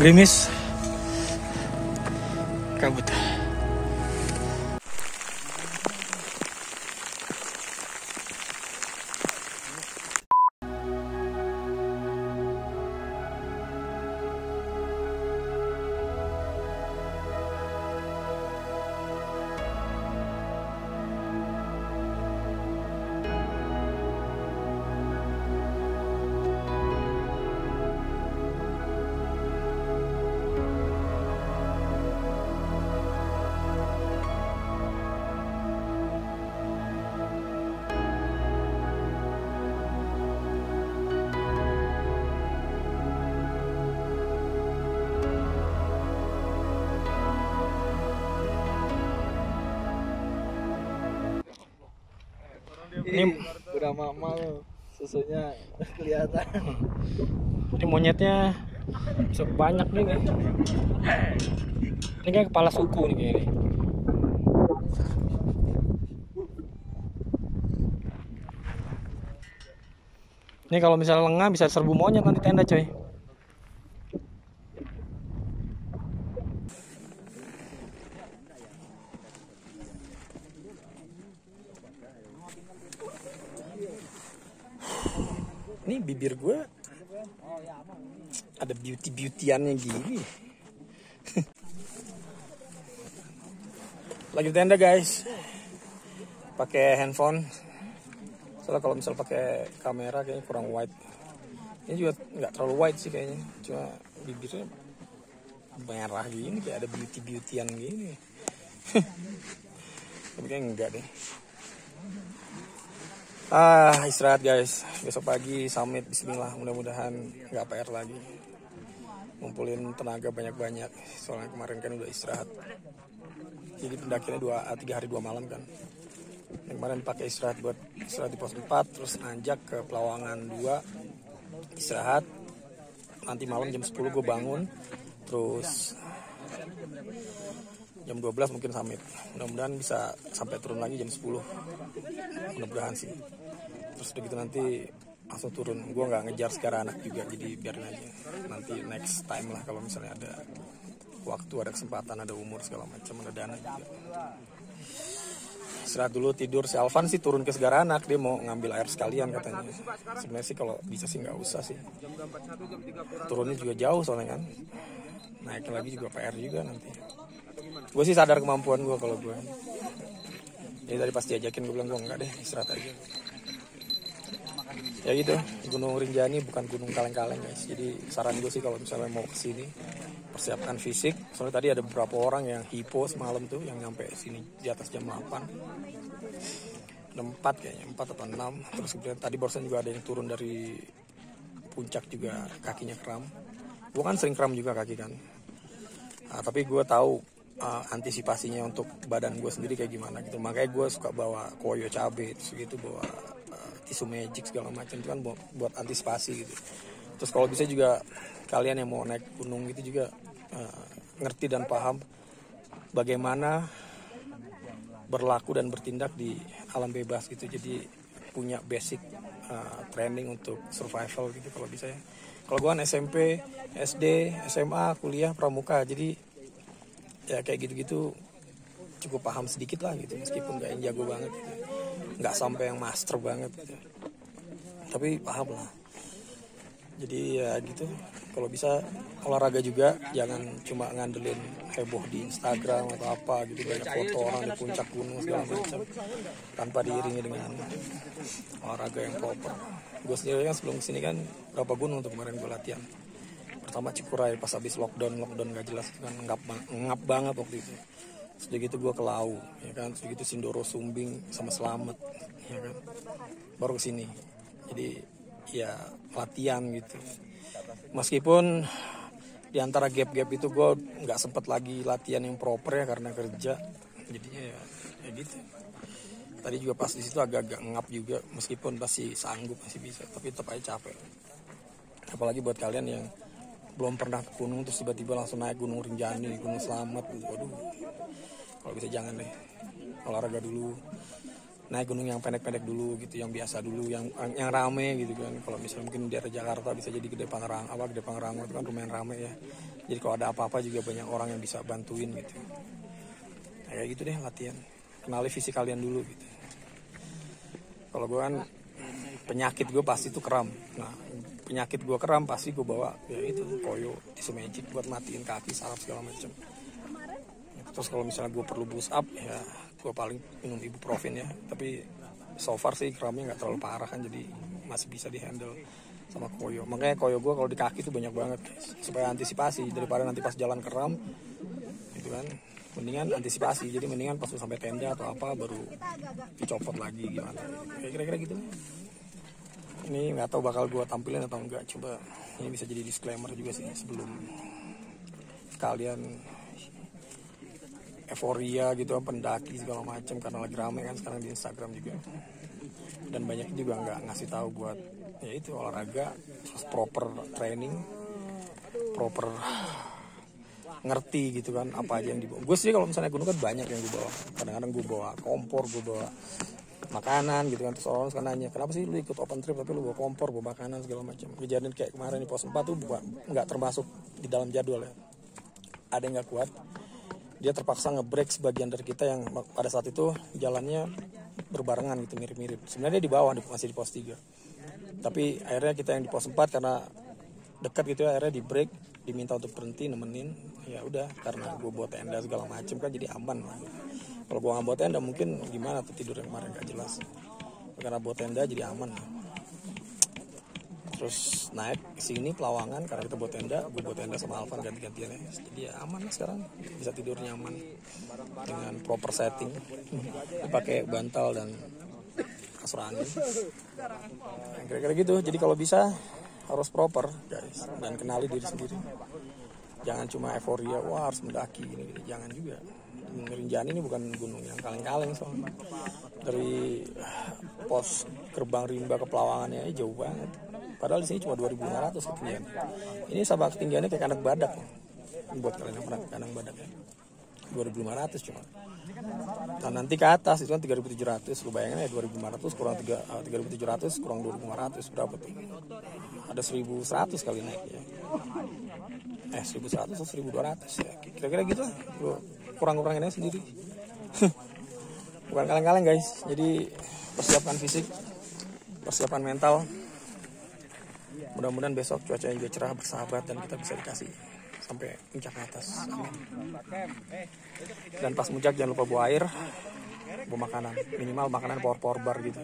gerimis, kabut. Ini udah mama lo, susunya kelihatan. Ini monyetnya sebanyak nih. Ini kayak kepala suku nih kayaknya. Ini kalau misalnya lengah bisa serbu monyet nanti tenda coy. Ini bibir gue ada beauty-beautyannya gini. Lagi tenda guys, pakai handphone. Soalnya kalau misal pakai kamera kayaknya kurang wide. Ini juga nggak terlalu wide sih kayaknya, cuma bibirnya merah gini kayak ada beauty-beautyan gini. Tapi kayaknya enggak deh. Istirahat guys, besok pagi summit, bismillah, mudah-mudahan nggak PR lagi, ngumpulin tenaga banyak-banyak, soalnya kemarin kan udah istirahat, jadi pendakiannya 3 hari 2 malam kan, yang kemarin pakai istirahat buat istirahat di pos 4, terus nanjak ke Pelawangan 2, istirahat, nanti malam jam 10 gue bangun, terus jam 12 mungkin summit, mudah-mudahan bisa sampai turun lagi jam 10, mudah-mudahan sih. Terus udah gitu nanti langsung turun. Gue nggak ngejar secara anak juga, jadi biarin aja. Nanti next time lah kalau misalnya ada waktu, ada kesempatan, ada umur segala macam, ada dana juga. Istirahat dulu, tidur. Si Alvan sih turun ke Segaranak, dia mau ngambil air sekalian katanya. Sebenarnya sih kalau bisa sih nggak usah sih. Turunnya juga jauh soalnya kan. Naiknya lagi juga PR juga nanti. Gue sih sadar kemampuan gue kalau gue. Jadi tadi pas diajakin gue bilang gue enggak deh, istirahat aja. Ya gitu, Gunung Rinjani bukan gunung kaleng-kaleng guys. Jadi saran gue sih kalau misalnya mau kesini, persiapkan fisik. Soalnya tadi ada beberapa orang yang hipo semalam tuh, yang nyampe sini di atas jam 8. Ada 4 kayaknya, 4 atau 6. Terus kemudian tadi barusan juga ada yang turun dari puncak juga kakinya kram. Gue kan sering kram juga kaki kan. Tapi gue tahu antisipasinya untuk badan gue sendiri kayak gimana gitu. Makanya gue suka bawa koyo cabe, terus gitu bawa tisu magic segala macam, itu kan buat antisipasi gitu. Terus kalau bisa juga kalian yang mau naik gunung gitu juga ngerti dan paham bagaimana berlaku dan bertindak di alam bebas gitu. Jadi punya basic training untuk survival gitu kalau bisa ya. Kalau gue kan SMP, SD, SMA, kuliah, pramuka, jadi ya kayak gitu-gitu cukup paham sedikit lah gitu, meskipun gak yang jago banget gitu. Nggak sampai yang master banget gitu, tapi paham lah. Jadi ya gitu, kalau bisa olahraga juga, jangan cuma ngandelin heboh di Instagram atau apa gitu, banyak foto orang di puncak gunung segala macam tanpa diiringi dengan olahraga yang proper. Gue sendiri kan sebelum kesini kan berapa gunung tuh kemarin gue latihan. Pertama Cikuray pas habis lockdown gak jelas kan, ngap banget waktu itu. Sudah gitu gue ke Lau, ya kan. Sudah gitu Sindoro, Sumbing, sama Slamet, ya kan. Baru kesini. Jadi ya latihan gitu. Meskipun di antara gap-gap itu gue nggak sempet lagi latihan yang proper ya karena kerja. Jadinya ya gitu. Tadi juga pas di situ agak-agak ngap juga, meskipun masih sanggup, masih bisa, tapi tetap aja capek. Apalagi buat kalian yang belum pernah ke gunung terus tiba-tiba langsung naik Gunung Rinjani, Gunung Slamet gitu. Waduh. Kalau bisa jangan deh, olahraga dulu, naik gunung yang pendek-pendek dulu gitu, yang biasa dulu, yang rame gitu kan. Kalau misalnya mungkin di daerah Jakarta bisa jadi Gede Pangrango itu kan lumayan rame ya. Jadi kalau ada apa-apa juga banyak orang yang bisa bantuin gitu. Nah, kayak gitu deh latihan. Kenali visi kalian dulu gitu. Kalau gue kan penyakit gue pasti tuh kram. Nah, penyakit gue kram pasti gue bawa ya itu koyo, tisu magic buat matiin kaki, saraf segala macam. Terus kalau misalnya gue perlu boost up ya gue paling minum ibuprofen ya. Tapi so far sih kramnya nggak terlalu parah kan, jadi masih bisa dihandle sama koyo. Makanya koyo gue kalau di kaki tuh banyak banget guys. Supaya antisipasi daripada nanti pas jalan kram gitu kan. Mendingan antisipasi, jadi mendingan pas sampai tenda atau apa baru dicopot lagi gimana. Kayak kira-kira gitu. Ini nggak tahu bakal gue tampilin atau enggak. Coba ini bisa jadi disclaimer juga sih sebelum kalian euforia gitu pendaki segala macam karena lagi rame kan sekarang di Instagram juga, dan banyak juga nggak ngasih tahu buat ya itu olahraga terus proper training, proper ngerti gitu kan apa aja yang dibawa. Gue sih kalau misalnya gunung kan banyak yang gue bawa, kadang-kadang gue bawa kompor, gue bawa makanan gitu kan. Terus orang suka nanya kenapa sih lu ikut open trip tapi lu bawa kompor, bawa makanan segala macam. Kejadian kayak kemarin di pos 4 tuh bukan nggak termasuk di dalam jadwal ya. Ada yang nggak kuat, dia terpaksa nge-break sebagian dari kita yang pada saat itu jalannya berbarengan gitu, mirip-mirip. Sebenarnya dia di bawah, masih di pos 3. Tapi akhirnya kita yang di pos 4 karena dekat gitu ya, akhirnya di break, diminta untuk berhenti nemenin. Ya udah, karena gue bawa tenda segala macem kan jadi aman lah. Kalau gue nggak bawa tenda mungkin gimana tuh tidur yang kemarin gak jelas. Karena bawa tenda jadi aman. Terus naik ke sini Pelawangan karena kita bawa tenda, gue bawa tenda sama Alvan ganti-gantian ya. Jadi ya aman lah sekarang, bisa tidur nyaman dengan proper setting. Pakai bantal dan kasur angin. Kira-kira gitu. Jadi kalau bisa harus proper guys, dan kenali diri sendiri. Jangan cuma euforia, wah harus mendaki gini. Jangan juga. Rinjani ini bukan gunung yang kaleng-kaleng soalnya. Dari pos Gerbang Rimba ke Pelawangannya jauh banget. Padahal di sini cuma 2.500 ketinggian. Ini sabak ketinggiannya kayak kandang badak. Buat kalian yang pernah ke kandang badak ya. 2.500 cuma. Nah nanti ke atas itu kan 3.700. Lu bayangin ya 2.500 kurang 3.700 kurang 2.500 berapa tuh? Ada 1.100 kali naik ya. 1.100 atau 1.200 ya. Kira-kira gitu lah. Lu kurang-kurangin aja sendiri. Bukan kaleng-kaleng guys. Jadi persiapkan fisik, persiapan mental. Mudah-mudahan besok cuacanya juga cerah, bersahabat, dan kita bisa dikasih sampai puncak atas. Amin. Dan pas puncak jangan lupa bawa air, bawa makanan, minimal makanan power bar gitu.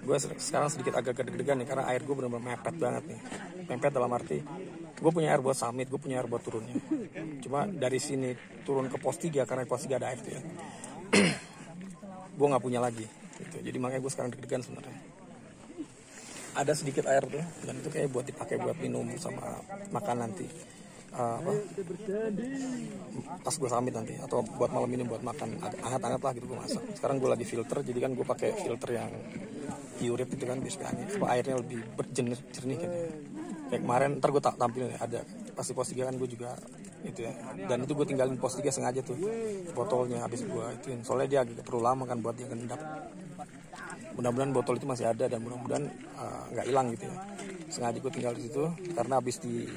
Gue sekarang sedikit agak deg-degan nih karena air gue benar-benar mepet banget nih. Mepet dalam arti gue punya air buat summit, gue punya air buat turunnya. Cuma dari sini turun ke pos 3 karena pos 3 ada air tuh ya. Gue nggak punya lagi gitu. Jadi makanya gue sekarang deg-degan sebenarnya. Ada sedikit air tuh, dan itu kayak buat dipakai buat minum sama makan nanti. Pas gue summit nanti, atau buat malam ini buat makan hangat-hangat lah gitu gue masak. Sekarang gue lagi filter, jadi kan gue pakai filter yang diurip gitu kan biasanya supaya airnya lebih jernih gitu. Kayak kemarin ntar gue tampilin ya, ada pasti pos 3 kan gue juga itu ya, dan itu gue tinggalin pos 3 sengaja tuh botolnya habis gue ituin, soalnya dia agak perlu lama kan buat dia ngendap. Mudah-mudahan botol itu masih ada dan mudah-mudahan nggak hilang gitu ya. Sengaja gue tinggal di situ karena habis di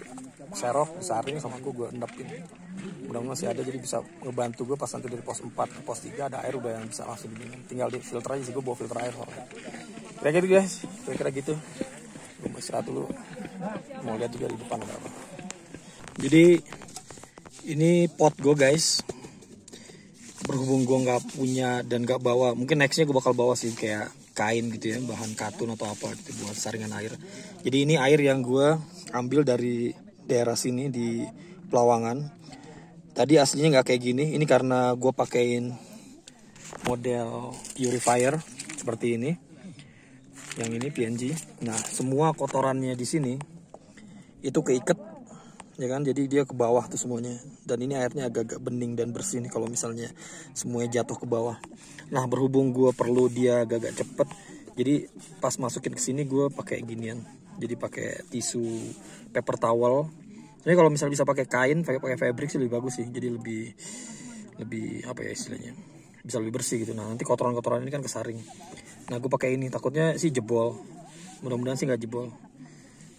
serok besarin sama gue endapin. Mudah-mudahan masih ada, jadi bisa ngebantu gue pas nanti dari pos 4 ke pos 3 ada air udah yang bisa langsung diminum. Tinggal di filter aja sih, gue bawa filter air soalnya. Kira-kira gitu guys, kira-kira gitu. Gue mau istirahat dulu. Mau lihat juga di depan ada apa. Jadi ini pot gue guys. Berhubung gue nggak punya dan nggak bawa, mungkin nextnya gue bakal bawa sih kayak kain gitu ya, bahan katun atau apa gitu buat saringan air. Jadi ini air yang gue ambil dari daerah sini di Pelawangan. Tadi aslinya nggak kayak gini, ini karena gue pakein model purifier seperti ini. Yang ini PNG. Nah semua kotorannya di sini itu keiket, ya kan, jadi dia ke bawah tuh semuanya, dan ini airnya agak-agak bening dan bersih nih kalau misalnya semuanya jatuh ke bawah. Nah berhubung gue perlu dia agak-agak cepet, jadi pas masukin ke sini gue pakai ginian, jadi pakai tisu paper towel. Jadi kalau misalnya bisa pakai kain, pakai fabric sih lebih bagus sih, jadi lebih apa ya istilahnya, bisa lebih bersih gitu. Nah nanti kotoran-kotoran ini kan kesaring. Nah gue pakai ini, takutnya sih jebol, mudah-mudahan sih nggak jebol.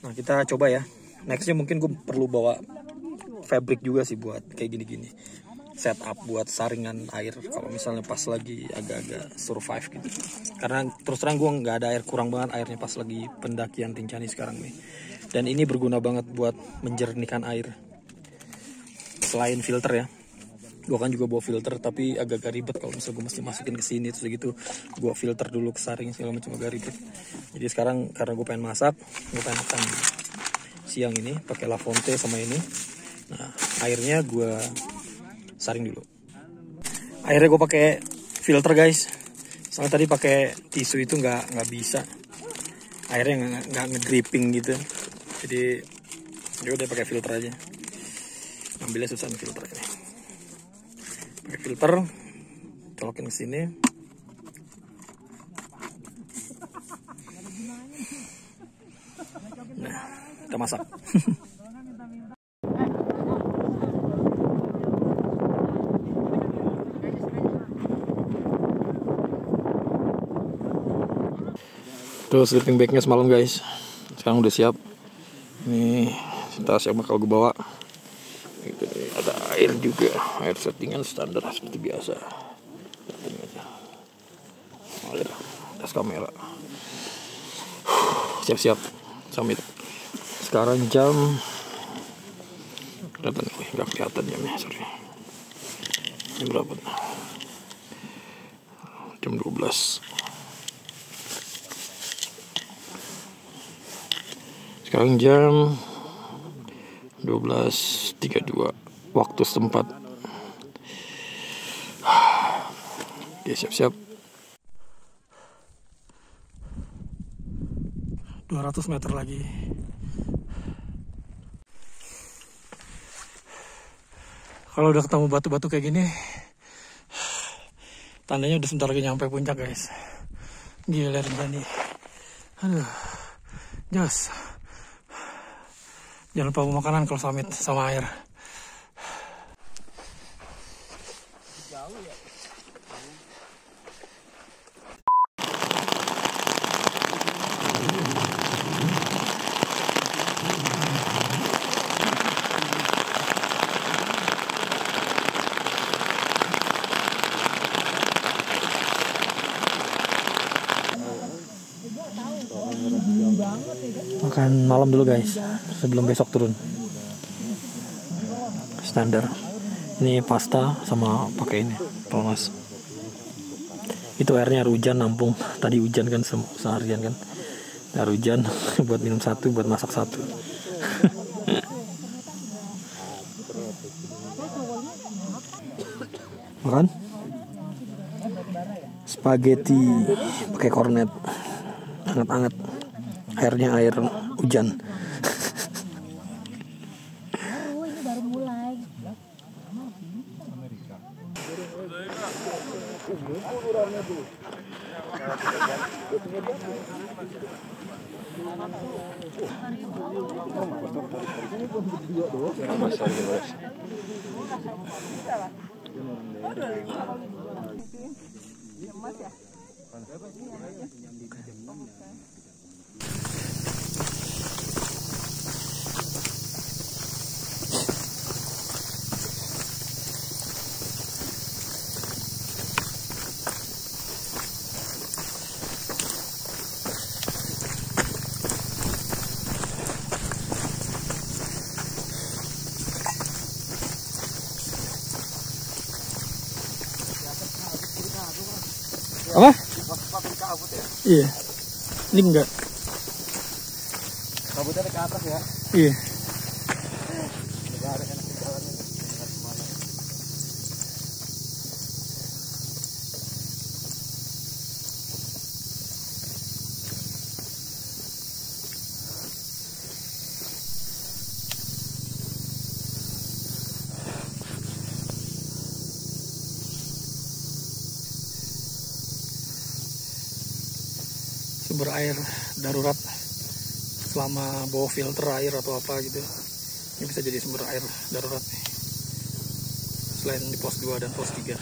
Nah kita coba ya. Nextnya mungkin gue perlu bawa fabric juga sih buat kayak gini-gini, setup buat saringan air kalau misalnya pas lagi agak-agak survive gitu. Karena terus terang gue nggak ada air, kurang banget airnya pas lagi pendakian Rinjani sekarang nih. Dan ini berguna banget buat menjernihkan air. Selain filter ya, gue kan juga bawa filter, tapi agak-agak ribet kalau misalnya gue mesti masukin ke sini terus gitu gue filter dulu, kesaring segala macam, agak ribet. Jadi sekarang karena gue pengen masak, gue pengen makan siang ini pakai Lafonte sama ini. Nah airnya gue saring dulu. Akhirnya gue pakai filter guys, soalnya tadi pakai tisu itu nggak bisa, airnya nggak ngedripping gitu. Jadi ya udah pakai filter aja. Ambilnya susah nih filter ini. Pakai filter, colokin ke sini. Nah, kita masak. Tuh sleeping bagnya semalam guys, sekarang udah siap. Ini tas yang bakal gue bawa. Itu ada air juga, air settingan standar seperti biasa. Air, tas kamera. Siap-siap summit. Sekarang jam kelihatan nih, nggak kelihatan jamnya, sorry. Jam berapa? Jam 12. Sekarang jam 12.32 waktu setempat. Oke, siap-siap. 200 meter lagi. Kalau udah ketemu batu-batu kayak gini, tandanya udah sebentar lagi nyampe puncak guys. Gila Rinjani. Aduh, jos. Jangan lupa makanan kalau summit sama air. Makan malam dulu guys, sebelum besok turun. Standar. Ini pasta sama pakai ini, pelmas. Itu airnya air hujan nampung. Tadi hujan kan seharian kan. Air hujan buat minum satu, buat masak satu. Makan? Spaghetti pakai kornet. Anget-anget. Airnya air hujan. Ini baru mulai. Apa? Iya. Ini enggak. Kabutnya ke atas ya. Iya. Sumber air darurat selama bawa filter air atau apa gitu, ini bisa jadi sumber air darurat nih. Selain di pos 2 dan pos 3,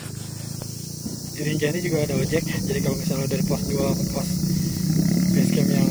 di Rinjani juga ada ojek. Jadi kalau misalnya dari pos 2 ke pos base camp yang